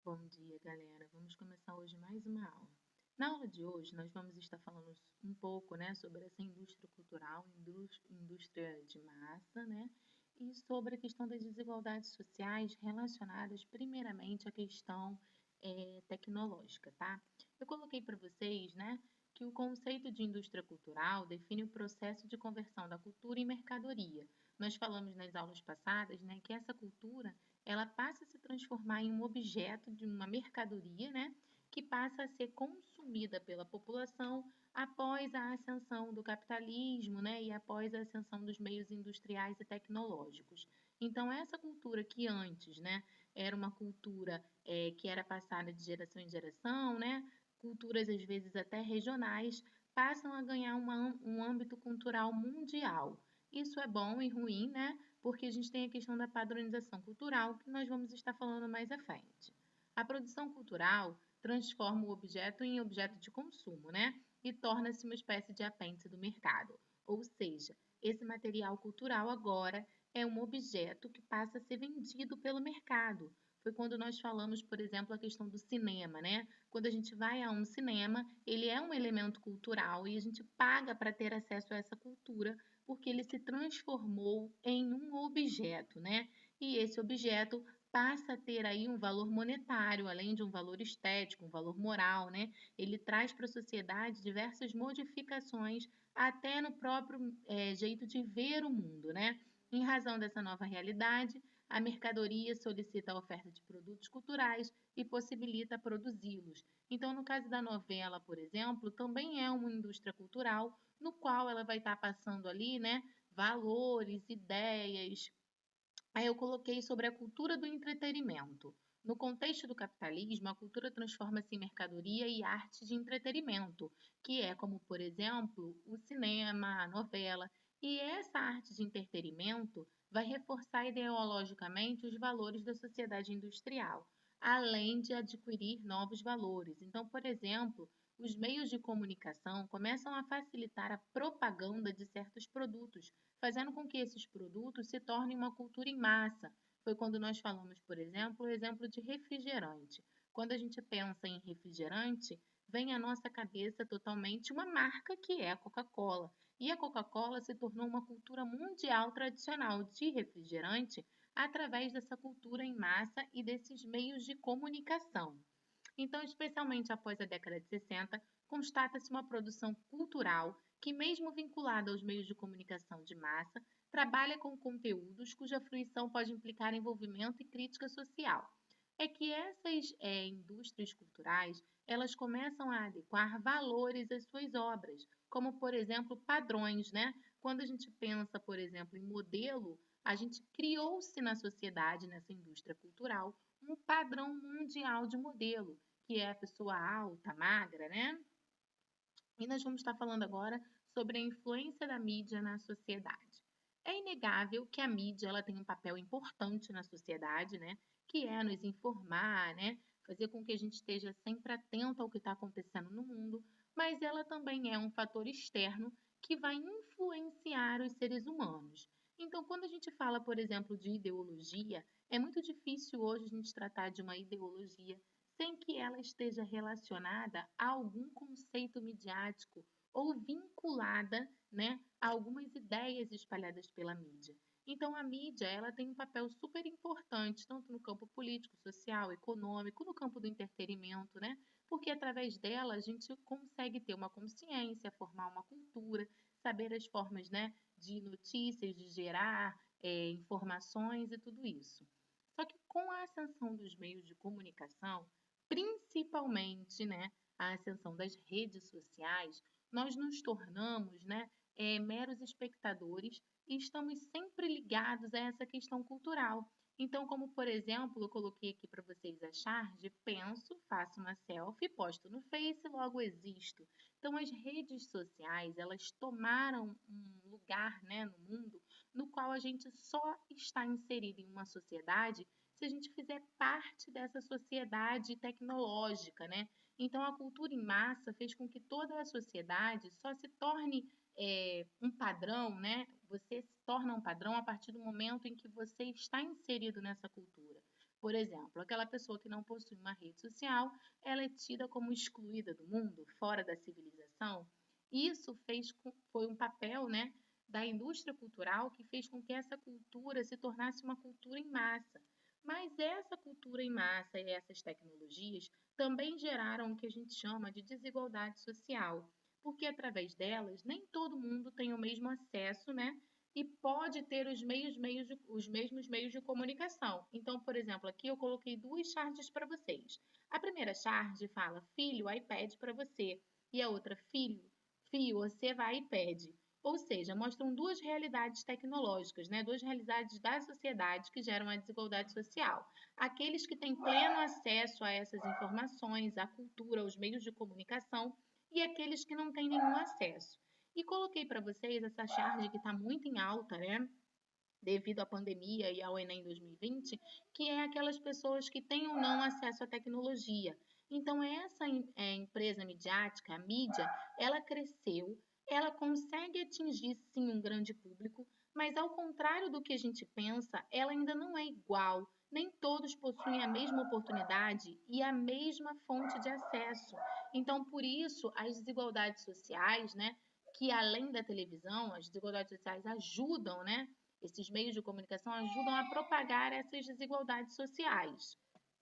Bom dia, galera. Vamos começar hoje mais uma aula. Na aula de hoje, nós vamos estar falando um pouco, sobre essa indústria cultural, indústria de massa, e sobre a questão das desigualdades sociais relacionadas, primeiramente, à questão tecnológica, tá? Eu coloquei para vocês, que o conceito de indústria cultural define o processo de conversão da cultura em mercadoria. Nós falamos nas aulas passadas, que essa cultura ela passa a se transformar em um objeto de uma mercadoria, que passa a ser consumida pela população após a ascensão do capitalismo, e após a ascensão dos meios industriais e tecnológicos. Então, essa cultura que antes, era uma cultura que era passada de geração em geração, culturas às vezes até regionais, passam a ganhar um âmbito cultural mundial. Isso é bom e ruim, porque a gente tem a questão da padronização cultural, que nós vamos estar falando mais à frente. A produção cultural transforma o objeto em objeto de consumo, e torna-se uma espécie de apêndice do mercado. Ou seja, esse material cultural agora é um objeto que passa a ser vendido pelo mercado. Foi quando nós falamos, por exemplo, a questão do cinema, Quando a gente vai a um cinema, ele é um elemento cultural e a gente paga para ter acesso a essa cultura, porque ele se transformou em um objeto, E esse objeto passa a ter aí um valor monetário, além de um valor estético, um valor moral, Ele traz para a sociedade diversas modificações, até no próprio jeito de ver o mundo, Em razão dessa nova realidade, a mercadoria solicita a oferta de produtos culturais e possibilita produzi-los. Então, no caso da novela, por exemplo, também é uma indústria cultural no qual ela vai estar passando ali, valores, ideias. Aí eu coloquei sobre a cultura do entretenimento. No contexto do capitalismo, a cultura transforma-se em mercadoria e arte de entretenimento, que é como, por exemplo, o cinema, a novela. E essa arte de entretenimento vai reforçar ideologicamente os valores da sociedade industrial, além de adquirir novos valores. Então, por exemplo, os meios de comunicação começam a facilitar a propaganda de certos produtos, fazendo com que esses produtos se tornem uma cultura em massa. Foi quando nós falamos, por exemplo, o exemplo de refrigerante. Quando a gente pensa em refrigerante, vem à nossa cabeça totalmente uma marca que é a Coca-Cola. E a Coca-Cola se tornou uma cultura mundial tradicional de refrigerante através dessa cultura em massa e desses meios de comunicação. Então, especialmente após a década de 60, constata-se uma produção cultural que, mesmo vinculada aos meios de comunicação de massa, trabalha com conteúdos cuja fruição pode implicar envolvimento e crítica social. É que essas indústrias culturais, elas começam a adequar valores às suas obras, como, por exemplo, padrões, Quando a gente pensa, por exemplo, em modelo, a gente criou-se na sociedade, nessa indústria cultural, um padrão mundial de modelo, que é a pessoa alta, magra, E nós vamos estar falando agora sobre a influência da mídia na sociedade. É inegável que a mídia ela tem um papel importante na sociedade, Que é nos informar, Fazer com que a gente esteja sempre atento ao que está acontecendo no mundo, mas ela também é um fator externo que vai influenciar os seres humanos. Então, quando a gente fala, por exemplo, de ideologia, é muito difícil hoje a gente tratar de uma ideologia sem que ela esteja relacionada a algum conceito midiático ou vinculada, a algumas ideias espalhadas pela mídia. Então, a mídia ela tem um papel super importante, tanto no campo político, social, econômico, no campo do entretenimento, Porque através dela a gente consegue ter uma consciência, formar uma cultura, saber as formas, de notícias, de gerar informações e tudo isso. Só que com a ascensão dos meios de comunicação, principalmente, a ascensão das redes sociais, nós nos tornamos, meros espectadores e estamos sempre ligados a essa questão cultural. Então, como por exemplo, eu coloquei aqui para vocês a charge, penso, faço uma selfie, posto no Face, logo existo. Então, as redes sociais, elas tomaram um lugar, no mundo, no qual a gente só está inserido em uma sociedade se a gente fizer parte dessa sociedade tecnológica, Então, a cultura em massa fez com que toda a sociedade só se torne um padrão, Você se torna um padrão a partir do momento em que você está inserido nessa cultura. Por exemplo, aquela pessoa que não possui uma rede social, ela é tida como excluída do mundo, fora da civilização. Isso foi um papel, né, da indústria cultural que fez com que essa cultura se tornasse uma cultura em massa. Mas essa cultura em massa e essas tecnologias também geraram o que a gente chama de desigualdade social, porque através delas nem todo mundo tem o mesmo acesso, né, e pode ter os mesmos meios de comunicação. Então, por exemplo, aqui eu coloquei duas charges para vocês. A primeira charge fala: filho, iPad para você. E a outra: filho, você vai iPad. Ou seja, mostram duas realidades tecnológicas, né? Duas realidades da sociedade que geram a desigualdade social. Aqueles que têm pleno acesso a essas informações, à cultura, aos meios de comunicação, e aqueles que não têm nenhum acesso. E coloquei para vocês essa charge que está muito em alta, né? Devido à pandemia e ao Enem 2020, que é aquelas pessoas que têm ou não acesso à tecnologia. Então, essa empresa midiática, a mídia, ela cresceu, ela consegue atingir sim um grande público, mas ao contrário do que a gente pensa, ela ainda não é igual. Nem todos possuem a mesma oportunidade e a mesma fonte de acesso. Então, por isso, as desigualdades sociais, né, que além da televisão, as desigualdades sociais ajudam, né, esses meios de comunicação ajudam a propagar essas desigualdades sociais.